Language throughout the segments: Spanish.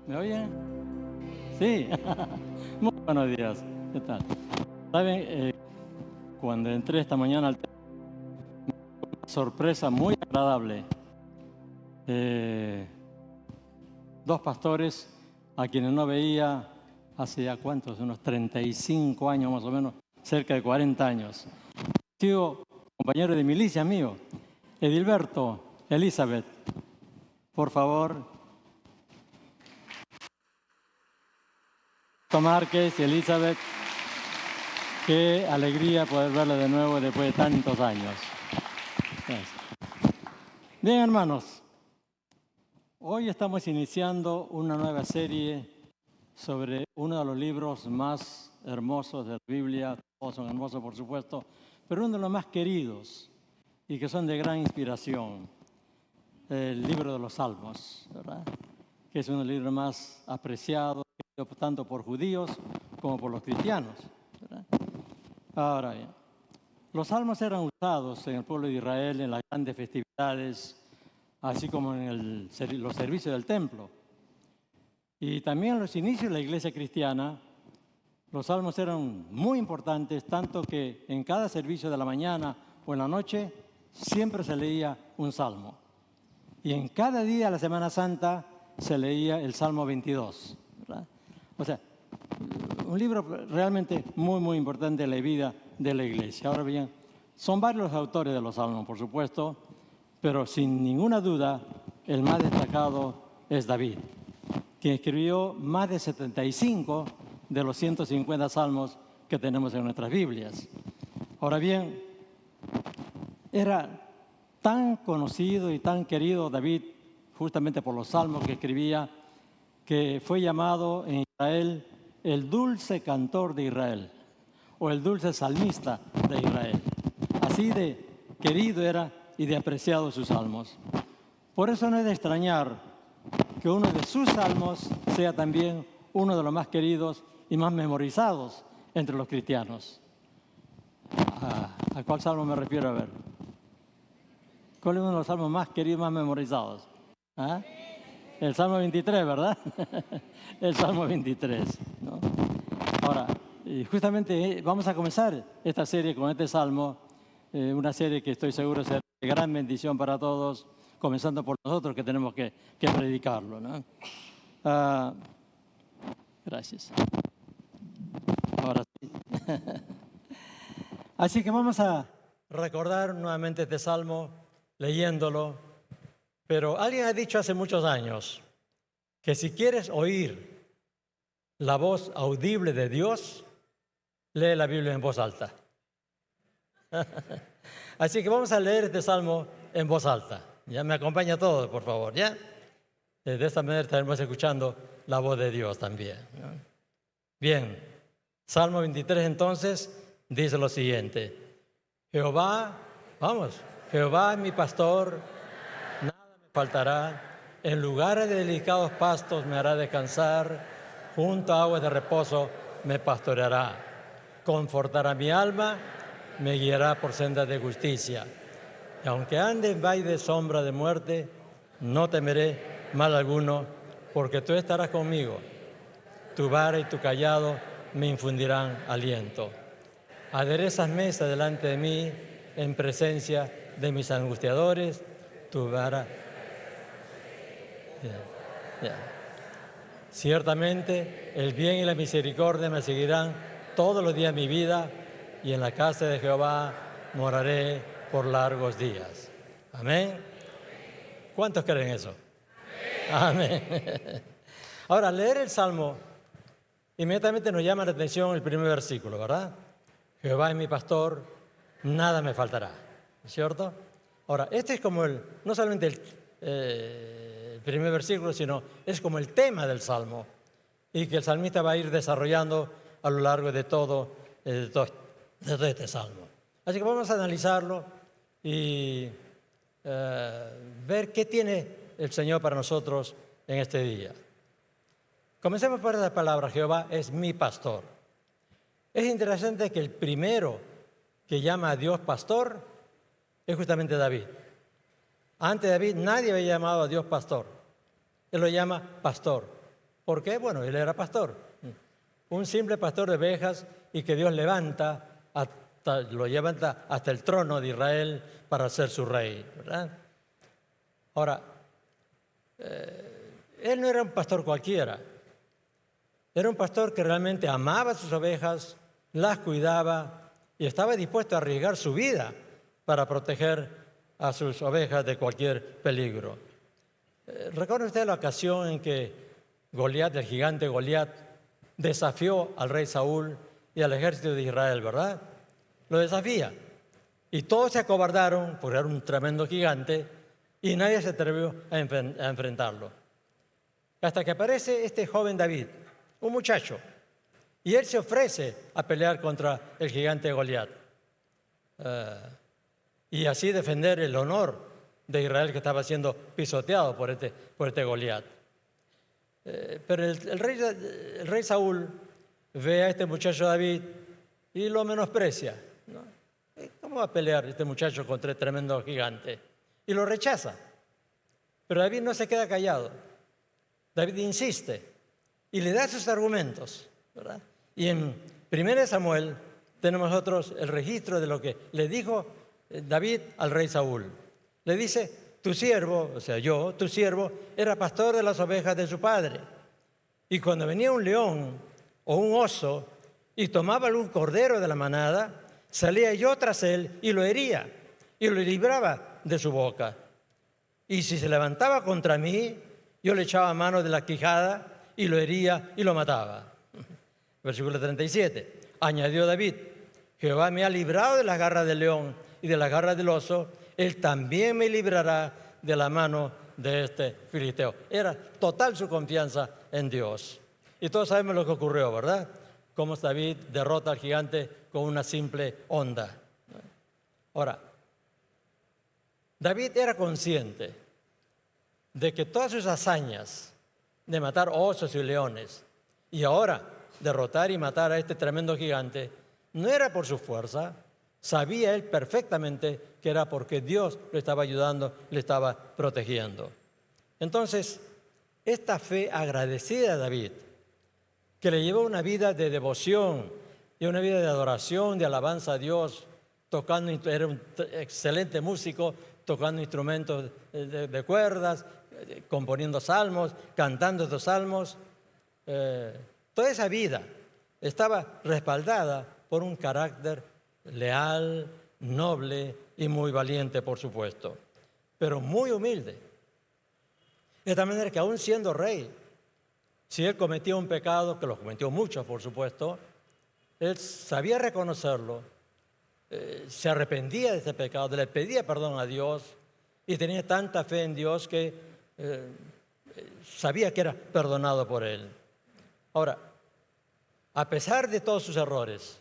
¿Me oyen? Sí. Muy buenos días. ¿Qué tal? Saben, cuando entré esta mañana al templo, una sorpresa muy agradable. Dos pastores a quienes no veía hace ya cuántos, unos 35 años más o menos, cerca de 40 años. Sigo compañero de milicia mío, Edilberto, Elizabeth, por favor. Márquez y Elizabeth, qué alegría poder verlo de nuevo después de tantos años. Gracias. Bien, hermanos, hoy estamos iniciando una nueva serie sobre uno de los libros más hermosos de la Biblia. Todos son hermosos, por supuesto, pero uno de los más queridos y que son de gran inspiración, el libro de los Salmos, ¿verdad? Que es uno de los libros más apreciados, tanto por judíos como por los cristianos, ¿verdad? Ahora bien, los salmos eran usados en el pueblo de Israel en las grandes festividades, así como en los servicios del templo. Y también en los inicios de la iglesia cristiana, los salmos eran muy importantes, tanto que en cada servicio de la mañana o en la noche siempre se leía un salmo. Y en cada día de la Semana Santa se leía el Salmo 22, ¿verdad? O sea, un libro realmente muy, muy importante en la vida de la iglesia. Ahora bien, son varios los autores de los salmos, por supuesto, pero sin ninguna duda, el más destacado es David, quien escribió más de 75 de los 150 salmos que tenemos en nuestras Biblias. Ahora bien, era tan conocido y tan querido David, justamente por los salmos que escribía, que fue llamado en Israel el dulce cantor de Israel, o el dulce salmista de Israel. Así de querido era y de apreciado sus salmos. Por eso no es de extrañar que uno de sus salmos sea también uno de los más queridos y más memorizados entre los cristianos. ¿A cuál salmo me refiero? A ver. ¿Cuál es uno de los salmos más queridos, más memorizados? ¿Ah? El Salmo 23, ¿verdad? El Salmo 23, ¿no? Ahora, justamente vamos a comenzar esta serie con este Salmo, una serie que estoy seguro será de gran bendición para todos, comenzando por nosotros que tenemos que predicarlo, ¿no? Gracias. Ahora sí. Así que vamos a recordar nuevamente este Salmo, leyéndolo. Pero alguien ha dicho hace muchos años que si quieres oír la voz audible de Dios, lee la Biblia en voz alta. Así que vamos a leer este salmo en voz alta. Ya me acompaña todo, por favor, ¿ya? De esta manera estaremos escuchando la voz de Dios también, ¿no? Bien, Salmo 23 entonces dice lo siguiente. Jehová es mi pastor, faltará, en lugares de delicados pastos me hará descansar, junto a aguas de reposo me pastoreará, confortará mi alma, me guiará por sendas de justicia. Y aunque ande en valle de sombra de muerte, no temeré mal alguno, porque tú estarás conmigo. Tu vara y tu callado me infundirán aliento. Aderezas mesa delante de mí en presencia de mis angustiadores, tu vara. Ciertamente el bien y la misericordia me seguirán todos los días de mi vida, y en la casa de Jehová moraré por largos días. Amén. ¿Cuántos creen eso? Amén. Ahora, leer el Salmo inmediatamente nos llama la atención el primer versículo, ¿verdad? Jehová es mi pastor, nada me faltará, ¿cierto? Ahora, este es como no solamente el primer versículo, sino es como el tema del Salmo, y que el salmista va a ir desarrollando a lo largo de todo este Salmo. Así que vamos a analizarlo y ver qué tiene el Señor para nosotros en este día. Comencemos por la palabra, Jehová es mi pastor. Es interesante que el primero que llama a Dios pastor es justamente David. Antes de David nadie había llamado a Dios pastor. Él lo llama pastor. ¿Por qué? Bueno, él era pastor. Un simple pastor de ovejas y que Dios levanta, lo lleva hasta el trono de Israel para ser su rey, ¿verdad? Ahora, él no era un pastor cualquiera. Era un pastor que realmente amaba a sus ovejas, las cuidaba y estaba dispuesto a arriesgar su vida para proteger a sus ovejas de cualquier peligro. ¿Recuerda usted la ocasión en que Goliat, el gigante Goliat, desafió al rey Saúl y al ejército de Israel, verdad? Lo desafía. Y todos se acobardaron porque era un tremendo gigante y nadie se atrevió a enfrentarlo. Hasta que aparece este joven David, un muchacho, y él se ofrece a pelear contra el gigante Goliat y así defender el honor de Israel que estaba siendo pisoteado por este Goliat. Pero el rey Saúl ve a este muchacho David y lo menosprecia, ¿no? ¿Cómo va a pelear este muchacho contra el tremendo gigante? Y lo rechaza. Pero David no se queda callado. David insiste y le da sus argumentos, ¿verdad? Y en 1 Samuel tenemos nosotros el registro de lo que le dijo David al rey Saúl. Le dice: tu siervo, o sea yo, tu siervo, era pastor de las ovejas de su padre. Y cuando venía un león o un oso y tomaba algún cordero de la manada, salía yo tras él y lo hería y lo libraba de su boca. Y si se levantaba contra mí, yo le echaba mano de la quijada y lo hería y lo mataba. Versículo 37. Añadió David: Jehová me ha librado de las garras del león y de las garras del oso, él también me librará de la mano de este filisteo. Era total su confianza en Dios. Y todos sabemos lo que ocurrió, ¿verdad? Cómo David derrota al gigante con una simple onda. Ahora, David era consciente de que todas sus hazañas de matar osos y leones y ahora derrotar y matar a este tremendo gigante no era por su fuerza. Sabía él perfectamente que era porque Dios lo estaba ayudando, le estaba protegiendo. Entonces, esta fe agradecida a David, que le llevó una vida de devoción y una vida de adoración, de alabanza a Dios, era un excelente músico, tocando instrumentos de cuerdas, componiendo salmos, cantando estos salmos. Toda esa vida estaba respaldada por un carácter leal, noble y muy valiente, por supuesto, pero muy humilde. De tal manera que aún siendo rey, si él cometía un pecado, que lo cometió mucho, por supuesto, él sabía reconocerlo, se arrepentía de ese pecado, le pedía perdón a Dios y tenía tanta fe en Dios que sabía que era perdonado por él. Ahora, a pesar de todos sus errores,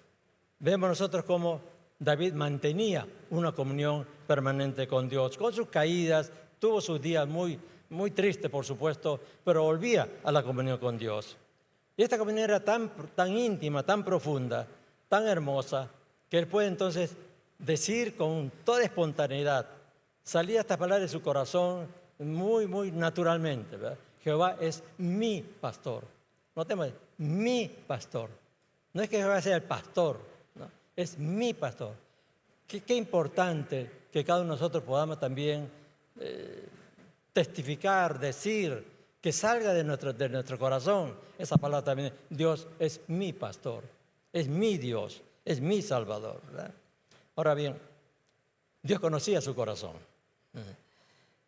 vemos nosotros cómo David mantenía una comunión permanente con Dios. Con sus caídas, tuvo sus días muy tristes, por supuesto, pero volvía a la comunión con Dios. Y esta comunión era tan íntima, tan profunda, tan hermosa, que él puede entonces decir con toda espontaneidad, salía esta palabra de su corazón muy naturalmente, ¿verdad? Jehová es mi pastor. Notemos, mi pastor. No es que Jehová sea el pastor, no, es mi pastor. Qué importante que cada uno de nosotros podamos también testificar, decir, que salga de nuestro corazón esa palabra también. Dios es mi pastor, es mi Dios, es mi Salvador, ¿verdad? Ahora bien, Dios conocía su corazón.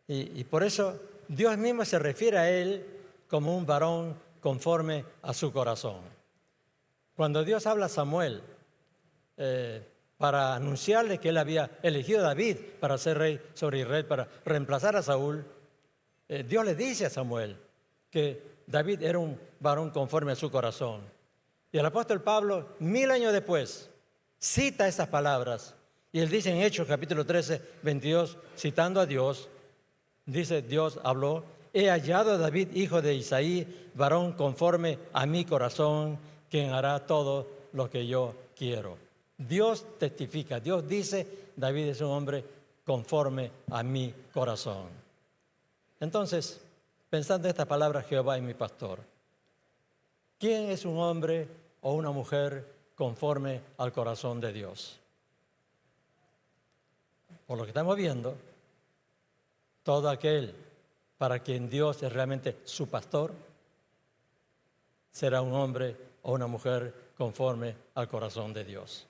Y por eso Dios mismo se refiere a él como un varón conforme a su corazón. Cuando Dios habla a Samuel para anunciarle que él había elegido a David para ser rey sobre Israel, para reemplazar a Saúl, Dios le dice a Samuel que David era un varón conforme a su corazón. Y el apóstol Pablo, 1000 años después, cita esas palabras. Y él dice en Hechos capítulo 13, 22, citando a Dios, dice: Dios habló: he hallado a David, hijo de Isaí, varón conforme a mi corazón, quien hará todo lo que yo quiero. Dios testifica, Dios dice: David es un hombre conforme a mi corazón. Entonces, pensando en esta palabra, Jehová es mi pastor, ¿quién es un hombre o una mujer conforme al corazón de Dios? Por lo que estamos viendo, todo aquel para quien Dios es realmente su pastor, será un hombre o una mujer conforme al corazón de Dios.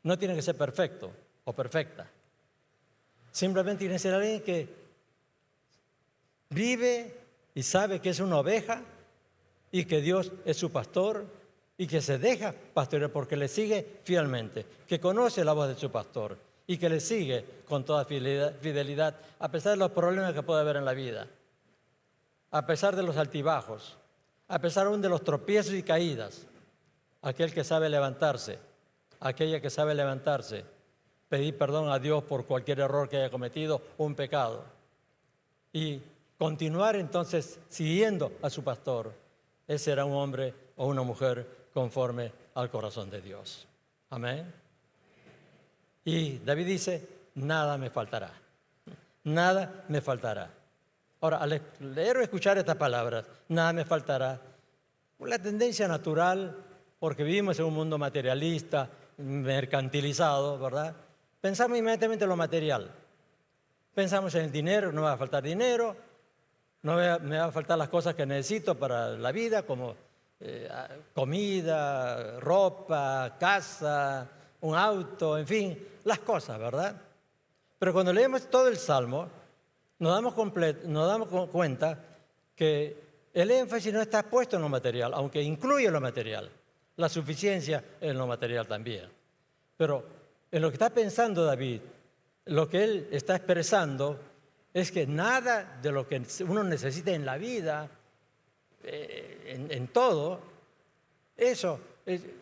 No tiene que ser perfecto o perfecta. Simplemente tiene que ser alguien que vive y sabe que es una oveja y que Dios es su pastor y que se deja pastorear porque le sigue fielmente, que conoce la voz de su pastor y que le sigue con toda fidelidad a pesar de los problemas que puede haber en la vida, a pesar de los altibajos, a pesar aún de los tropiezos y caídas. Aquel que sabe levantarse, aquella que sabe levantarse, pedir perdón a Dios por cualquier error que haya cometido, un pecado, y continuar entonces siguiendo a su pastor. Ese será un hombre o una mujer conforme al corazón de Dios. Amén. Y David dice, nada me faltará. Nada me faltará. Ahora, al leer o escuchar estas palabras, nada me faltará, la tendencia natural, porque vivimos en un mundo materialista, mercantilizado, ¿verdad? Pensamos inmediatamente en lo material. Pensamos en el dinero, no me va a faltar dinero, me va a faltar las cosas que necesito para la vida, como comida, ropa, casa, un auto, en fin, las cosas, ¿verdad? Pero cuando leemos todo el Salmo, nos damos cuenta que el énfasis no está puesto en lo material, aunque incluye lo material, la suficiencia en lo material también. Pero en lo que está pensando David, lo que él está expresando es que nada de lo que uno necesita en la vida, en todo,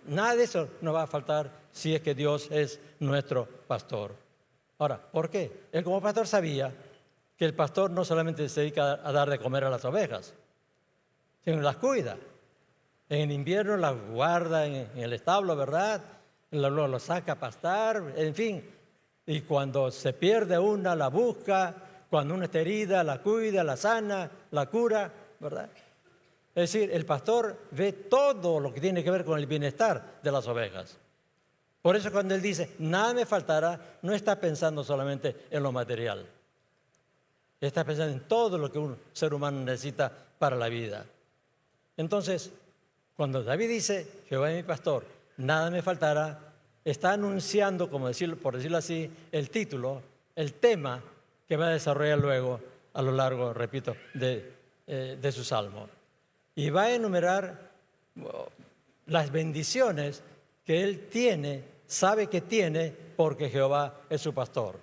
nada de eso nos va a faltar si es que Dios es nuestro pastor. Ahora, ¿por qué? Él como pastor sabía que el pastor no solamente se dedica a dar de comer a las ovejas, sino las cuida. En el invierno las guarda en el establo, ¿verdad? Lo saca a pastar, en fin. Y cuando se pierde una, la busca. Cuando una está herida, la cuida, la sana, la cura, ¿verdad? Es decir, el pastor ve todo lo que tiene que ver con el bienestar de las ovejas. Por eso cuando él dice, nada me faltará, no está pensando solamente en lo material. Está pensando en todo lo que un ser humano necesita para la vida. Entonces, cuando David dice, Jehová es mi pastor, nada me faltará, está anunciando, por decirlo así, el título, el tema que va a desarrollar luego a lo largo, repito, de su salmo. Y va a enumerar las bendiciones que él tiene, sabe que tiene, porque Jehová es su pastor.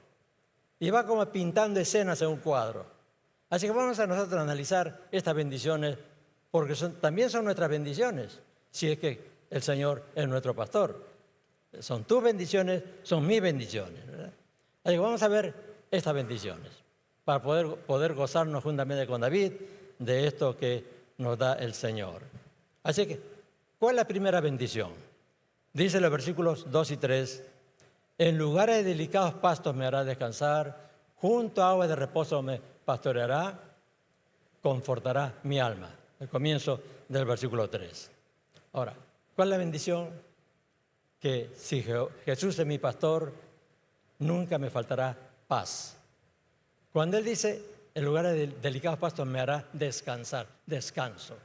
Y va como pintando escenas en un cuadro. Así que vamos a nosotros a analizar estas bendiciones, porque también son nuestras bendiciones, si es que el Señor es nuestro pastor. Son tus bendiciones, son mis bendiciones, ¿verdad? Así que vamos a ver estas bendiciones, para poder gozarnos juntamente con David de esto que nos da el Señor. Así que, ¿cuál es la primera bendición? Dice los versículos 2 y 3, en lugares de delicados pastos me hará descansar, junto a aguas de reposo me pastoreará, confortará mi alma. El comienzo del versículo 3. Ahora, ¿cuál es la bendición? Que si Jesús es mi pastor, nunca me faltará paz. Cuando él dice, en lugares de delicados pastos me hará descansar, descanso.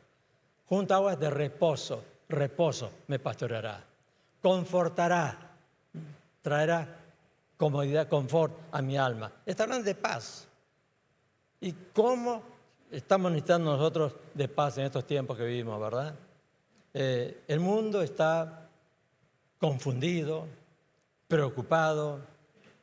Junto a aguas de reposo, reposo me pastoreará. Confortará, traerá comodidad, confort a mi alma. Está hablando de paz. ¿Y cómo estamos necesitando nosotros de paz en estos tiempos que vivimos, verdad? El mundo está confundido, preocupado,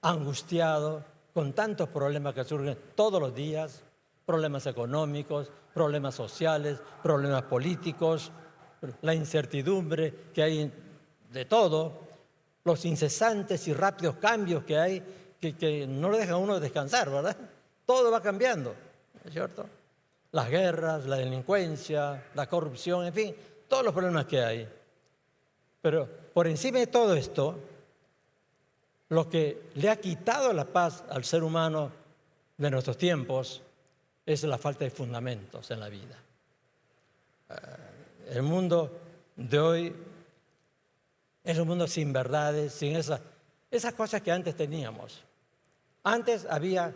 angustiado, con tantos problemas que surgen todos los días, problemas económicos, problemas sociales, problemas políticos, la incertidumbre que hay de todo, los incesantes y rápidos cambios que hay que no lo dejan a uno descansar, ¿verdad? Todo va cambiando, ¿no es cierto? Las guerras, la delincuencia, la corrupción, en fin, todos los problemas que hay. Pero por encima de todo esto, lo que le ha quitado la paz al ser humano de nuestros tiempos es la falta de fundamentos en la vida. el mundo de hoy es un mundo sin verdades, sin esas cosas que antes teníamos. Antes había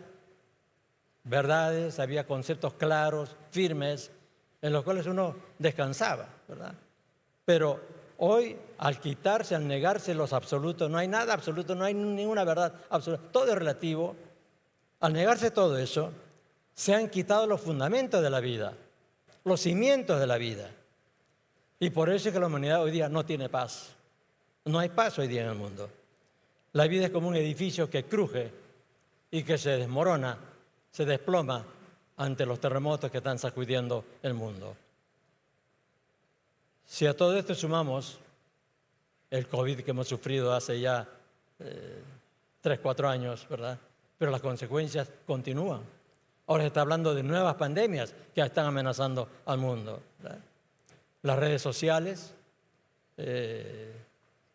verdades, había conceptos claros, firmes, en los cuales uno descansaba, ¿verdad? Pero hoy, al quitarse, al negarse los absolutos, no hay nada absoluto, no hay ninguna verdad absoluta, todo es relativo. Al negarse todo eso, se han quitado los fundamentos de la vida, los cimientos de la vida. Y por eso es que la humanidad hoy día no tiene paz. No hay paz hoy día en el mundo. La vida es como un edificio que cruje y que se desmorona, se desploma ante los terremotos que están sacudiendo el mundo. Si a todo esto sumamos el COVID que hemos sufrido hace ya 3, 4 años, ¿verdad? Pero las consecuencias continúan. Ahora se está hablando de nuevas pandemias que están amenazando al mundo, ¿verdad? Las redes sociales.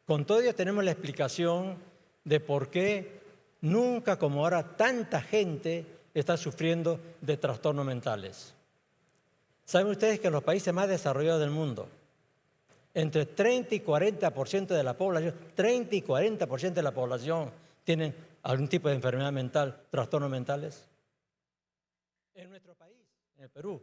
Con todo ello tenemos la explicación de por qué nunca como ahora tanta gente está sufriendo de trastornos mentales. ¿Saben ustedes que en los países más desarrollados del mundo, entre 30 y 40% de la población, 30 y 40% de la población tienen algún tipo de enfermedad mental, trastornos mentales? En nuestro país, en el Perú,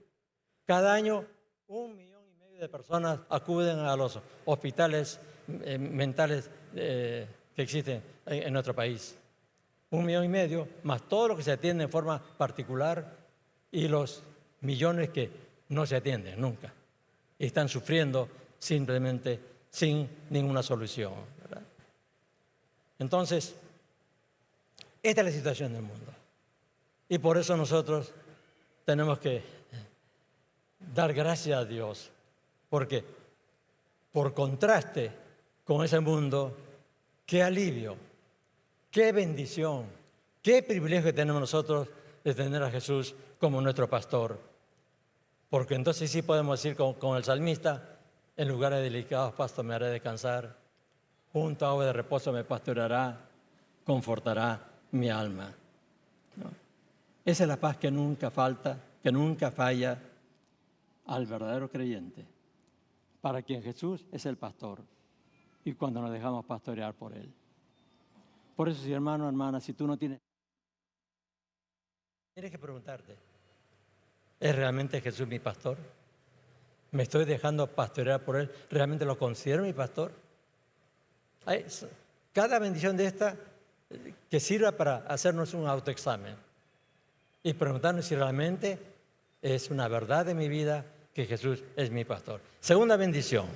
cada año 1,5 millones de personas acuden a los hospitales mentales que existen en nuestro país. 1,5 millones, más todo lo que se atiende en forma particular y los millones que no se atienden nunca y están sufriendo simplemente sin ninguna solución, ¿verdad? Entonces, esta es la situación del mundo. Y por eso nosotros tenemos que dar gracias a Dios, porque por contraste con ese mundo, qué alivio, qué bendición, qué privilegio tenemos nosotros de tener a Jesús como nuestro pastor. Porque entonces sí podemos decir con el salmista, en lugares delicados pastos me haré descansar, junto a agua de reposo me pastoreará, confortará mi alma. ¿No? Esa es la paz que nunca falta, que nunca falla al verdadero creyente, para quien Jesús es el pastor y cuando nos dejamos pastorear por Él. Por eso, si hermano, hermana, si tú no tienes que preguntarte, ¿es realmente Jesús mi pastor? ¿Me estoy dejando pastorear por Él? ¿Realmente lo considero mi pastor? Cada bendición de esta que sirva para hacernos un autoexamen y preguntarnos si realmente es una verdad de mi vida que Jesús es mi pastor. Segunda bendición,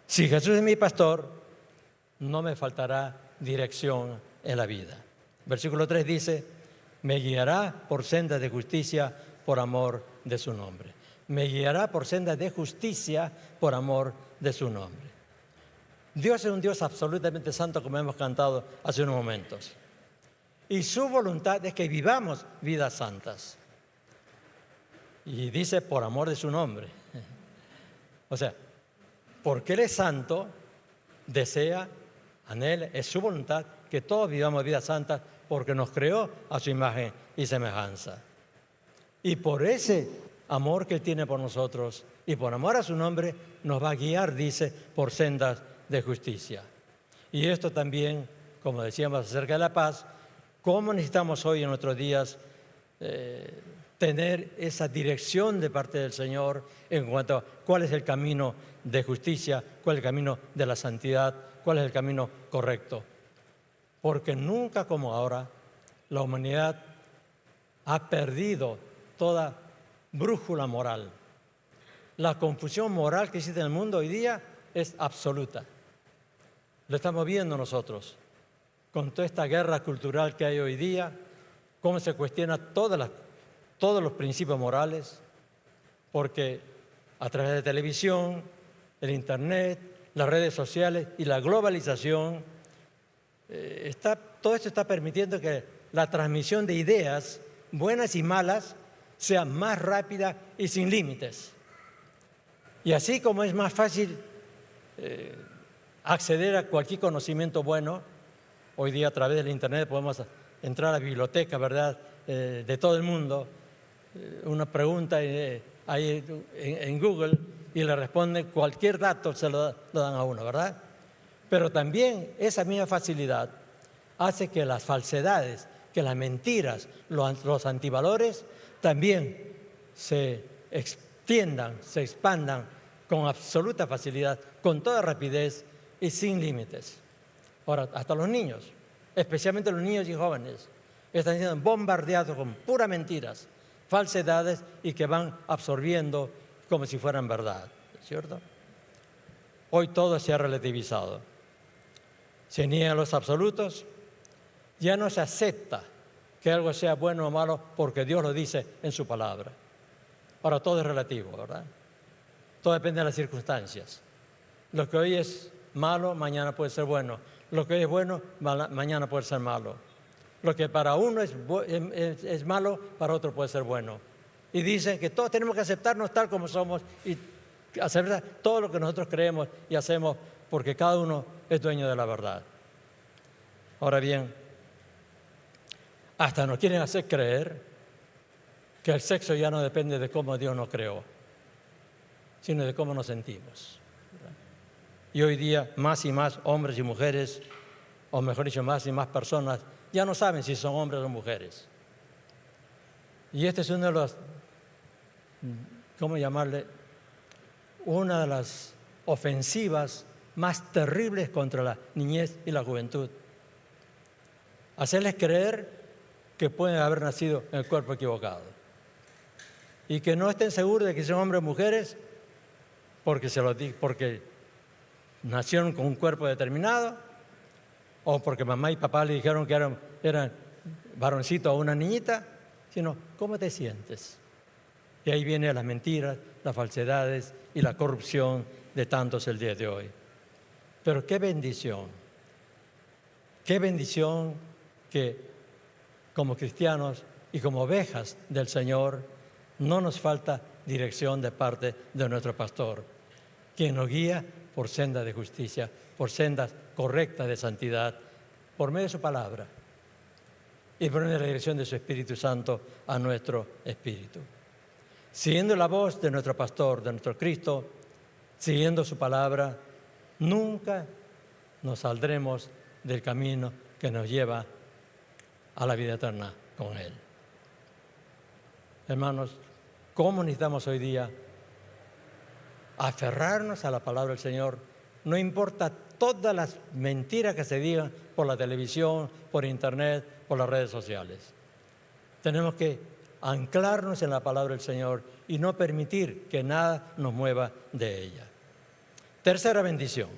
si Jesús es mi pastor, no me faltará dirección en la vida. Versículo 3 dice, me guiará por sendas de justicia por amor de su nombre. Me guiará por sendas de justicia por amor de su nombre. Dios es un Dios absolutamente santo, como hemos cantado hace unos momentos. Y su voluntad es que vivamos vidas santas. Y dice, por amor de su nombre. O sea, porque Él es santo, desea, anhela, es su voluntad que todos vivamos vidas santas porque nos creó a su imagen y semejanza. Y por ese amor que Él tiene por nosotros y por amor a su nombre, nos va a guiar, dice, por sendas de justicia. Y esto también, como decíamos acerca de la paz, ¿cómo necesitamos hoy en nuestros días tener esa dirección de parte del Señor en cuanto a cuál es el camino de justicia, cuál es el camino de la santidad, cuál es el camino correcto? Porque nunca como ahora la humanidad ha perdido toda brújula moral. La confusión moral que existe en el mundo hoy día es absoluta. Lo estamos viendo nosotros con toda esta guerra cultural que hay hoy día, cómo se cuestiona todos los principios morales, porque a través de televisión, el internet, las redes sociales y la globalización, todo esto está permitiendo que la transmisión de ideas buenas y malas sea más rápida y sin límites. Y así como es más fácil acceder a cualquier conocimiento bueno, hoy día a través del internet podemos entrar a la biblioteca, ¿verdad?, de todo el mundo, una pregunta ahí en Google y le responden cualquier dato, se lo dan a uno, ¿verdad? Pero también esa misma facilidad hace que las falsedades, que las mentiras, los antivalores, también se extiendan, se expandan con absoluta facilidad, con toda rapidez y sin límites. Ahora, hasta los niños, especialmente los niños y jóvenes, están siendo bombardeados con puras mentiras, falsedades y que van absorbiendo como si fueran verdad, ¿cierto? Hoy todo se ha relativizado. Se niegan los absolutos, ya no se acepta que algo sea bueno o malo porque Dios lo dice en su palabra. Ahora todo es relativo, ¿verdad? Todo depende de las circunstancias. Lo que hoy es malo, mañana puede ser bueno. Lo que hoy es bueno, mañana puede ser malo. Lo que para uno es malo, para otro puede ser bueno. Y dicen que todos tenemos que aceptarnos tal como somos y aceptar todo lo que nosotros creemos y hacemos porque cada uno es dueño de la verdad. Ahora bien, hasta nos quieren hacer creer que el sexo ya no depende de cómo Dios nos creó, sino de cómo nos sentimos. Y hoy día más y más hombres y mujeres, o mejor dicho, más y más personas, ya no saben si son hombres o mujeres. Y este es uno de los, ¿cómo llamarle? Una de las ofensivas más terribles contra la niñez y la juventud. Hacerles creer que pueden haber nacido en el cuerpo equivocado. Y que no estén seguros de que son hombres o mujeres porque nacieron con un cuerpo determinado o porque mamá y papá le dijeron que eran varoncito o una niñita, sino cómo te sientes. Y ahí vienen las mentiras, las falsedades y la corrupción de tantos el día de hoy. Pero qué bendición que como cristianos y como ovejas del Señor no nos falta dirección de parte de nuestro pastor, quien nos guía por sendas de justicia, por sendas correctas de santidad, por medio de su palabra y por medio de la dirección de su Espíritu Santo a nuestro espíritu. Siguiendo la voz de nuestro pastor, de nuestro Cristo, siguiendo su palabra, nunca nos saldremos del camino que nos lleva a la vida eterna con Él. Hermanos, ¿cómo necesitamos hoy día aferrarnos a la palabra del Señor? No importa todas las mentiras que se digan por la televisión, por internet, por las redes sociales. Tenemos que anclarnos en la palabra del Señor y no permitir que nada nos mueva de ella. Tercera bendición.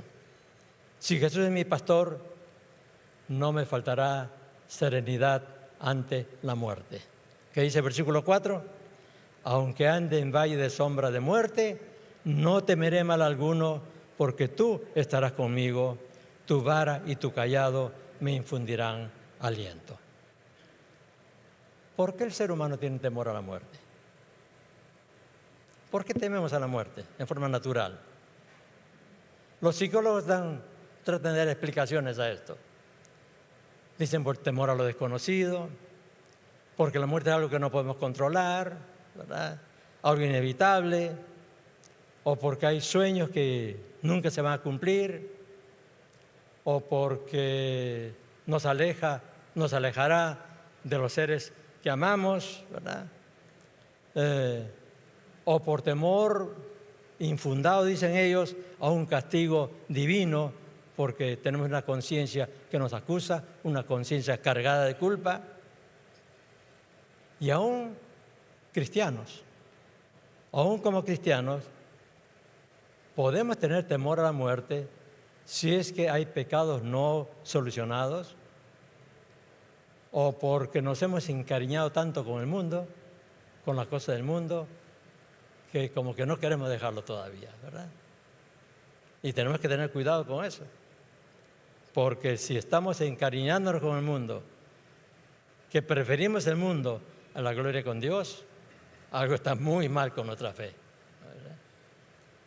Si Jesús es mi pastor, no me faltará serenidad ante la muerte. ¿Qué dice el versículo 4? Aunque ande en valle de sombra de muerte, no temeré mal alguno, porque tú estarás conmigo, tu vara y tu cayado me infundirán aliento. ¿Por qué el ser humano tiene temor a la muerte? ¿Por qué tememos a la muerte en forma natural? Los psicólogos tratan de dar explicaciones a esto. Dicen por temor a lo desconocido, porque la muerte es algo que no podemos controlar, ¿verdad? Algo inevitable, o porque hay sueños que nunca se van a cumplir, o porque nos alejará de los seres que amamos, ¿verdad? O por temor infundado, dicen ellos, a un castigo divino, porque tenemos una conciencia que nos acusa, una conciencia cargada de culpa. Y aún cristianos, aún como cristianos, podemos tener temor a la muerte si es que hay pecados no solucionados o porque nos hemos encariñado tanto con el mundo, con las cosas del mundo, que como que no queremos dejarlo todavía, ¿verdad? Y tenemos que tener cuidado con eso, porque si estamos encariñándonos con el mundo, que preferimos el mundo a la gloria con Dios, algo está muy mal con nuestra fe, ¿verdad?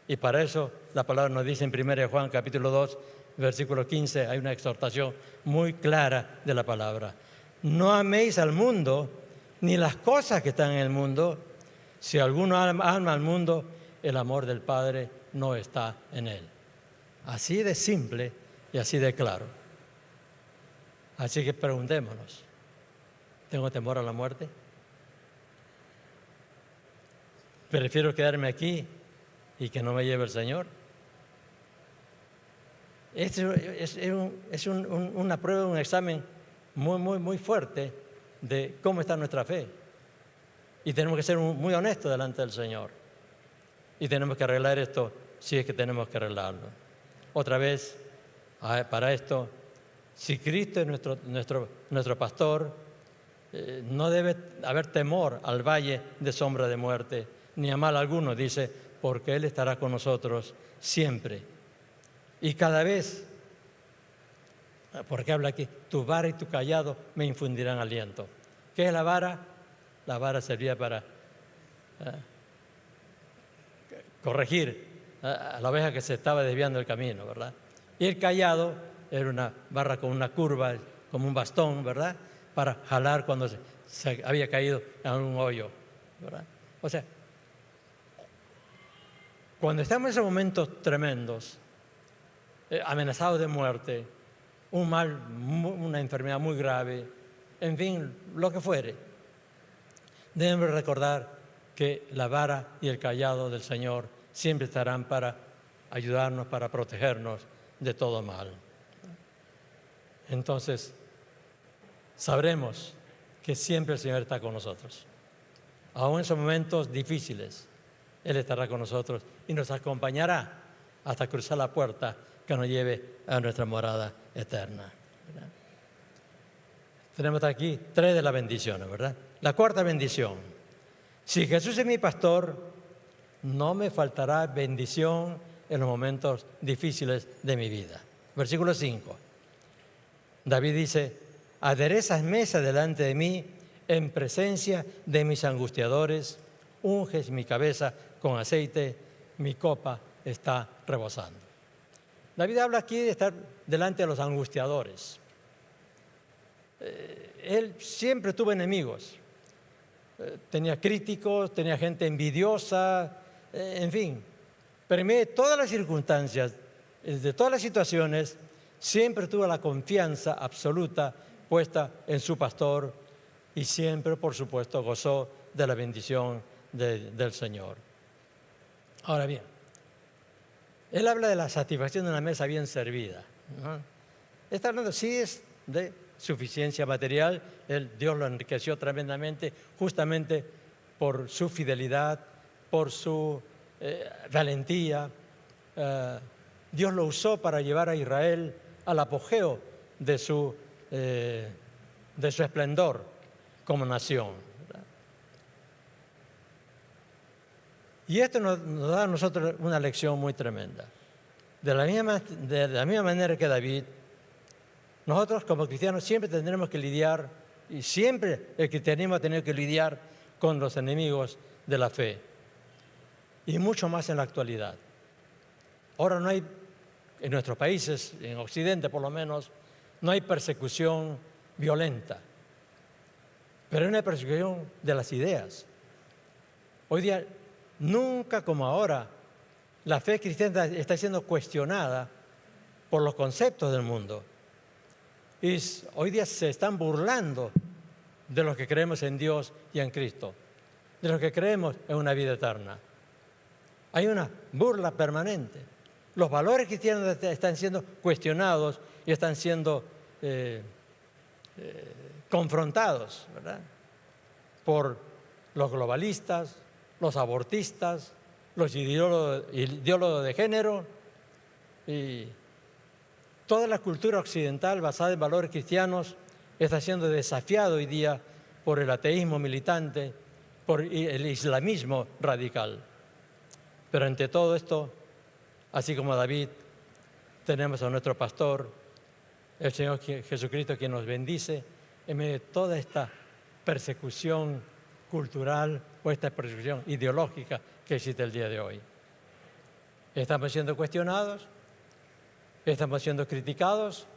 Y para eso la palabra nos dice en 1 Juan capítulo 2, versículo 15, hay una exhortación muy clara de la palabra. No améis al mundo ni las cosas que están en el mundo. Si alguno ama al mundo, el amor del Padre no está en él. Así de simple y así de claro. Así que preguntémonos, ¿tengo temor a la muerte? ¿Prefiero quedarme aquí y que no me lleve el Señor? Este es una prueba, un examen muy fuerte de cómo está nuestra fe. Y tenemos que ser muy honestos delante del Señor. Y tenemos que arreglar esto si es que tenemos que arreglarlo. Otra vez, para esto, si Cristo es nuestro pastor, no debe haber temor al valle de sombra de muerte, ni a mal alguno, dice, porque Él estará con nosotros siempre. Y cada vez, porque habla aquí, tu vara y tu callado me infundirán aliento. ¿Qué es la vara? La vara servía para corregir a la oveja que se estaba desviando del camino, ¿verdad? Y el callado era una barra con una curva, como un bastón, ¿verdad? Para jalar cuando se había caído en un hoyo, ¿verdad? O sea, cuando estamos en esos momentos tremendos, amenazados de muerte, un mal, una enfermedad muy grave, en fin, lo que fuere, debemos recordar que la vara y el callado del Señor siempre estarán para ayudarnos, para protegernos de todo mal. Entonces, sabremos que siempre el Señor está con nosotros. Aún en esos momentos difíciles, Él estará con nosotros y nos acompañará hasta cruzar la puerta que nos lleve a nuestra morada eterna, ¿verdad? Tenemos aquí 3 de las bendiciones, ¿verdad? La cuarta bendición: si Jesús es mi pastor, no me faltará bendición en los momentos difíciles de mi vida. Versículo 5. David dice: aderezas mesa delante de mí en presencia de mis angustiadores, unges mi cabeza con aceite, mi copa está rebosando. David habla aquí de estar delante de los angustiadores. Él siempre tuvo enemigos. Tenía críticos, tenía gente envidiosa, en fin. Pero en medio de todas las circunstancias, de todas las situaciones, siempre tuvo la confianza absoluta puesta en su pastor y siempre, por supuesto, gozó de la bendición del Señor. Ahora bien, él habla de la satisfacción de una mesa bien servida, ¿no? Está hablando, sí, es de suficiencia material. Dios lo enriqueció tremendamente justamente por su fidelidad, por su valentía. Dios lo usó para llevar a Israel al apogeo de su esplendor como nación, ¿verdad? Y esto nos da a nosotros una lección muy tremenda. De la misma manera que David, nosotros como cristianos siempre tendremos que lidiar, y siempre el cristianismo ha tenido que lidiar con los enemigos de la fe, y mucho más en la actualidad. Ahora no hay, en nuestros países, en Occidente por lo menos, no hay persecución violenta, pero hay una persecución de las ideas. Hoy día, nunca como ahora, la fe cristiana está siendo cuestionada por los conceptos del mundo. Y hoy día se están burlando de los que creemos en Dios y en Cristo, de los que creemos en una vida eterna. Hay una burla permanente. Los valores cristianos están siendo cuestionados y están siendo confrontados, ¿verdad?, por los globalistas, los abortistas, los ideólogos de género, y toda la cultura occidental basada en valores cristianos está siendo desafiada hoy día por el ateísmo militante, por el islamismo radical. Pero ante todo esto, así como David, tenemos a nuestro pastor, el Señor Jesucristo, quien nos bendice en medio de toda esta persecución cultural o esta persecución ideológica que existe el día de hoy. Estamos siendo cuestionados, estamos siendo criticados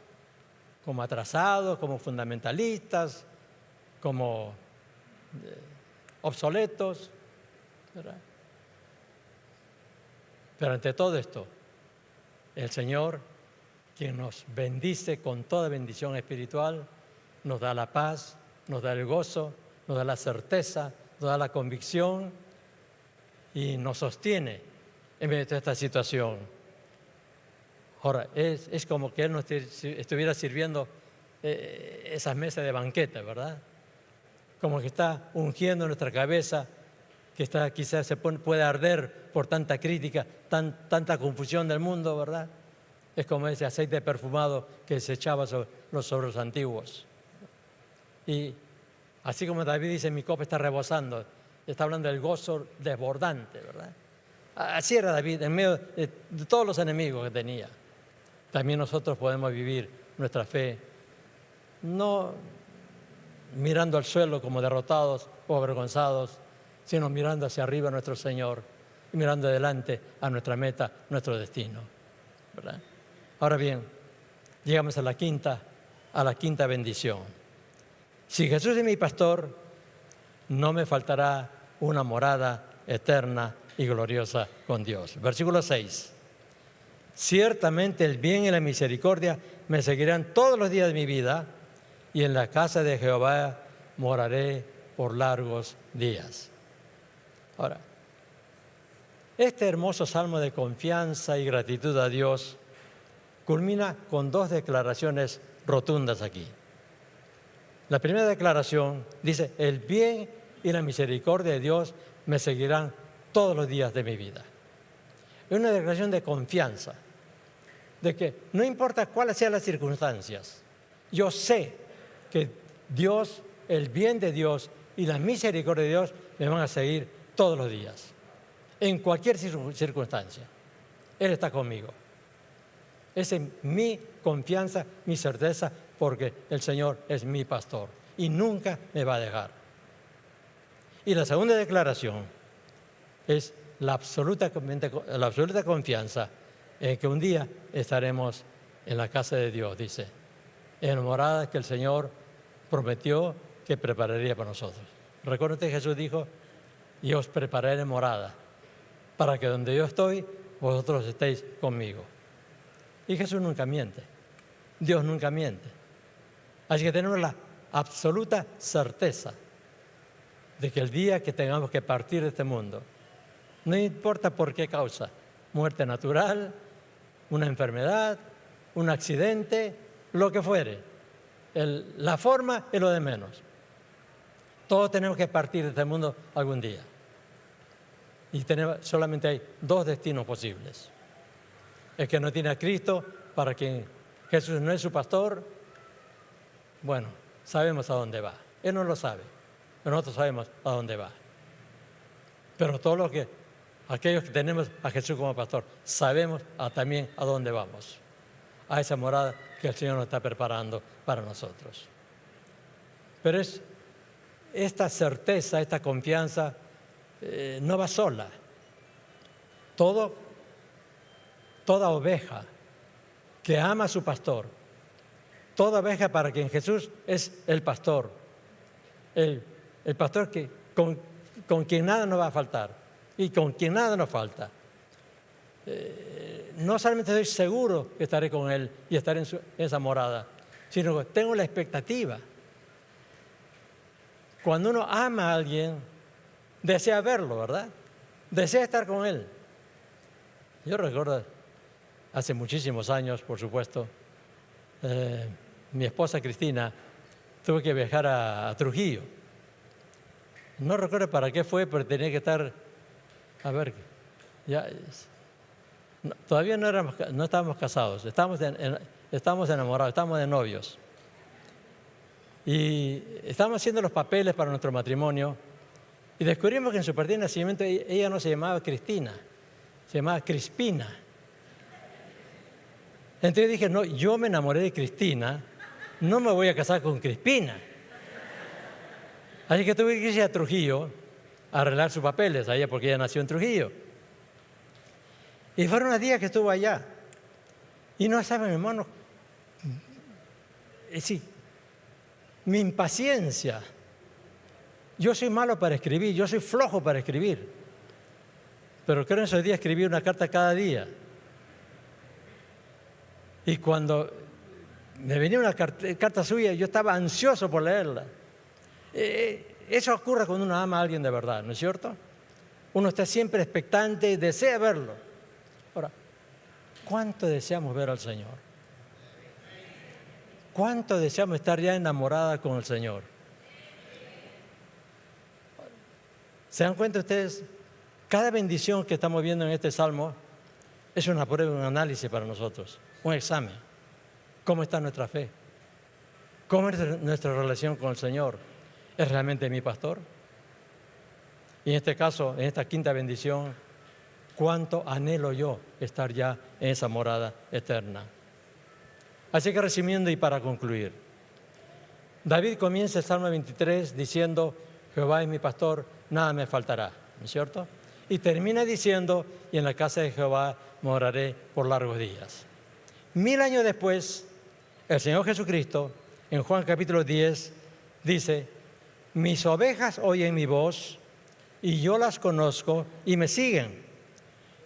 como atrasados, como fundamentalistas, como obsoletos, ¿verdad? Pero ante todo esto, el Señor, quien nos bendice con toda bendición espiritual, nos da la paz, nos da el gozo, nos da la certeza, nos da la convicción y nos sostiene en medio de esta situación. Ahora, es como que Él nos estuviera sirviendo esas mesas de banquete, ¿verdad? Como que está ungiendo nuestra cabeza, que quizás puede arder por tanta crítica, tanta confusión del mundo, ¿verdad? Es como ese aceite perfumado que se echaba sobre los antiguos. Y así como David dice, mi copa está rebosando, está hablando del gozo desbordante, ¿verdad? Así era David, en medio de todos los enemigos que tenía. También nosotros podemos vivir nuestra fe, no mirando al suelo como derrotados o avergonzados, sino mirando hacia arriba a nuestro Señor y mirando adelante a nuestra meta, nuestro destino, ¿verdad? Ahora bien, llegamos a la quinta bendición. Si Jesús es mi pastor, no me faltará una morada eterna y gloriosa con Dios. Versículo 6. Ciertamente el bien y la misericordia me seguirán todos los días de mi vida, y en la casa de Jehová moraré por largos días. Ahora, este hermoso salmo de confianza y gratitud a Dios culmina con dos declaraciones rotundas aquí. La primera declaración dice, el bien y la misericordia de Dios me seguirán todos los días de mi vida. Es una declaración de confianza, de que no importa cuáles sean las circunstancias, yo sé que Dios, el bien de Dios y la misericordia de Dios me van a seguir todos los días, en cualquier circunstancia. Él está conmigo. Esa es mi confianza, mi certeza, porque el Señor es mi pastor y nunca me va a dejar. Y la segunda declaración es la absoluta confianza en que un día estaremos en la casa de Dios, dice, en moradas que el Señor prometió que prepararía para nosotros. Recuerden que Jesús dijo, y os prepararé morada, para que donde yo estoy, vosotros estéis conmigo. Y Jesús nunca miente, Dios nunca miente. Así que tenemos la absoluta certeza de que el día que tengamos que partir de este mundo, no importa por qué causa, muerte natural, una enfermedad, un accidente, lo que fuere, la forma es lo de menos. Todos tenemos que partir de este mundo algún día. Y solamente hay dos destinos posibles. El que no tiene a Cristo, para quien Jesús no es su pastor, bueno, sabemos a dónde va. Él no lo sabe, pero nosotros sabemos a dónde va. Pero todos aquellos que tenemos a Jesús como pastor, sabemos también a dónde vamos. A esa morada que el Señor nos está preparando para nosotros. Pero esta certeza, esta confianza, no va sola. Toda oveja que ama a su pastor, toda oveja para quien Jesús es el pastor, el pastor con quien nada nos va a faltar y con quien nada nos falta. No solamente estoy seguro que estaré con Él y estaré en esa morada, sino que tengo la expectativa. Cuando uno ama a alguien, desea verlo, ¿verdad? Desea estar con Él. Yo recuerdo, hace muchísimos años, por supuesto, mi esposa Cristina tuvo que viajar a Trujillo. No recuerdo para qué fue, pero tenía que estar, todavía no estábamos casados, estábamos enamorados, estábamos de novios. Y estábamos haciendo los papeles para nuestro matrimonio y descubrimos que en su partida de nacimiento ella no se llamaba Cristina, se llamaba Crispina. Entonces dije, no, yo me enamoré de Cristina, no me voy a casar con Crispina. Así que tuve que ir a Trujillo a arreglar sus papeles, allá porque ella nació en Trujillo. Y fueron unos días que estuvo allá. Y no saben, hermano, sí, mi impaciencia. Yo soy malo para escribir, yo soy flojo para escribir. pero creo en esos días escribí una carta cada día. Y cuando me venía una carta suya, yo estaba ansioso por leerla. Eso ocurre cuando uno ama a alguien de verdad, ¿no es cierto? Uno está siempre expectante y desea verlo. Ahora, ¿cuánto deseamos ver al Señor? ¿Cuánto deseamos estar ya enamorada con el Señor? ¿Se dan cuenta ustedes? Cada bendición que estamos viendo en este salmo es una prueba, un análisis para nosotros, un examen. ¿Cómo está nuestra fe? ¿Cómo es nuestra relación con el Señor? ¿Es realmente mi pastor? Y en este caso, en esta quinta bendición, ¿cuánto anhelo yo estar ya en esa morada eterna? Así que resumiendo y para concluir, David comienza el Salmo 23 diciendo, Jehová es mi pastor, nada me faltará, ¿no es cierto? Y termina diciendo, y en la casa de Jehová moraré por largos días. 1000 años después, el Señor Jesucristo, en Juan capítulo 10, dice, mis ovejas oyen mi voz, y yo las conozco y me siguen.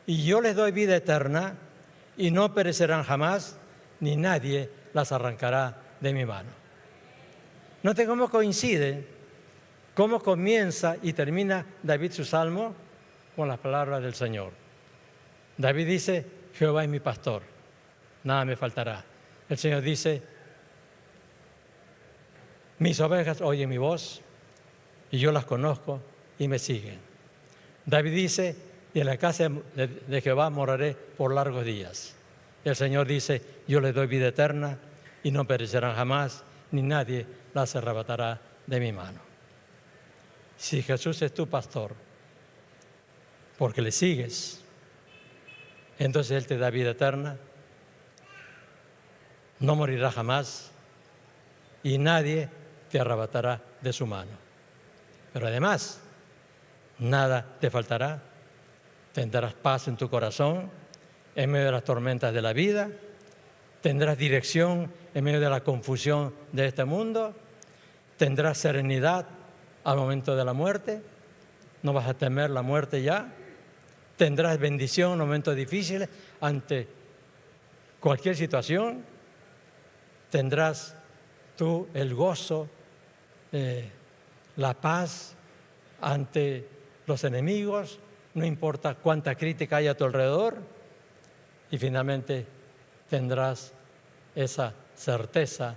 Y yo les doy vida eterna, y no perecerán jamás, ni nadie las arrancará de mi mano. Noten cómo coincide, cómo comienza y termina David su salmo con las palabras del Señor. David dice, Jehová es mi pastor, nada me faltará. El Señor dice, mis ovejas oyen mi voz y yo las conozco y me siguen. David dice, y en la casa de Jehová moraré por largos días. El Señor dice, yo les doy vida eterna y no perecerán jamás, ni nadie las arrebatará de mi mano. Si Jesús es tu pastor, porque le sigues, entonces Él te da vida eterna, no morirá jamás y nadie te arrebatará de su mano. Pero además, nada te faltará, tendrás paz en tu corazón, en medio de las tormentas de la vida, tendrás dirección en medio de la confusión de este mundo, tendrás serenidad al momento de la muerte, no vas a temer la muerte ya, tendrás bendición en momentos difíciles ante cualquier situación, tendrás tú el gozo, la paz ante los enemigos, no importa cuánta crítica hay a tu alrededor. Y finalmente tendrás esa certeza,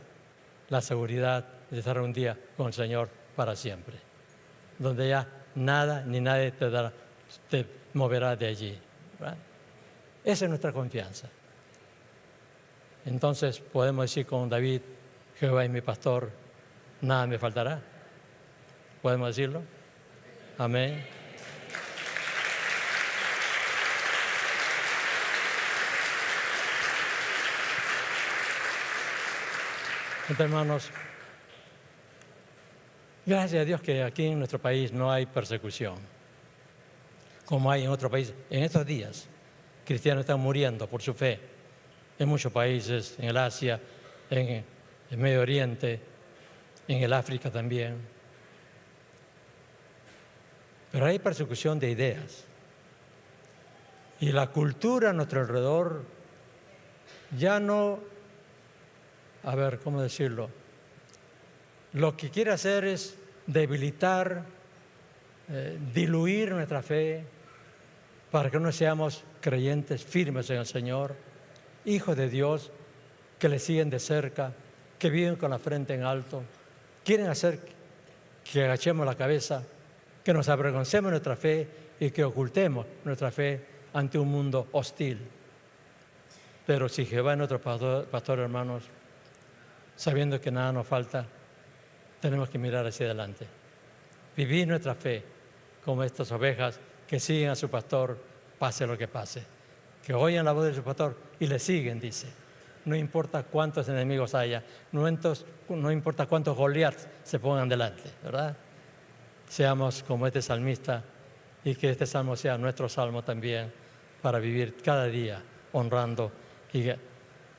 la seguridad de estar un día con el Señor para siempre, donde ya nada ni nadie te moverá de allí, ¿verdad? Esa es nuestra confianza. Entonces podemos decir con David, Jehová es mi pastor, nada me faltará. ¿Podemos decirlo? Amén. Entonces, hermanos, gracias a Dios que aquí en nuestro país no hay persecución, como hay en otros países. En estos días, cristianos están muriendo por su fe en muchos países, en el Asia, en el Medio Oriente, en el África también. Pero hay persecución de ideas. Y la cultura a nuestro alrededor ya no, a ver, ¿cómo decirlo? Lo que quiere hacer es debilitar, diluir nuestra fe para que no seamos creyentes firmes en el Señor, hijos de Dios que le siguen de cerca, que viven con la frente en alto. Quieren hacer que agachemos la cabeza, que nos avergoncemos de nuestra fe y que ocultemos nuestra fe ante un mundo hostil. Pero si Jehová es nuestro pastor, hermanos, sabiendo que nada nos falta, tenemos que mirar hacia adelante. Vivir nuestra fe como estas ovejas que siguen a su pastor, pase lo que pase. Que oyen la voz de su pastor y le siguen, dice. No importa cuántos enemigos haya, no importa cuántos Goliaths se pongan delante, ¿verdad? Seamos como este salmista y que este salmo sea nuestro salmo también para vivir cada día honrando y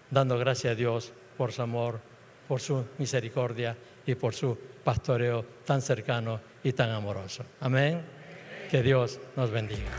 dando gracias a Dios por su amor, por su misericordia y por su pastoreo tan cercano y tan amoroso. Amén. Que Dios nos bendiga.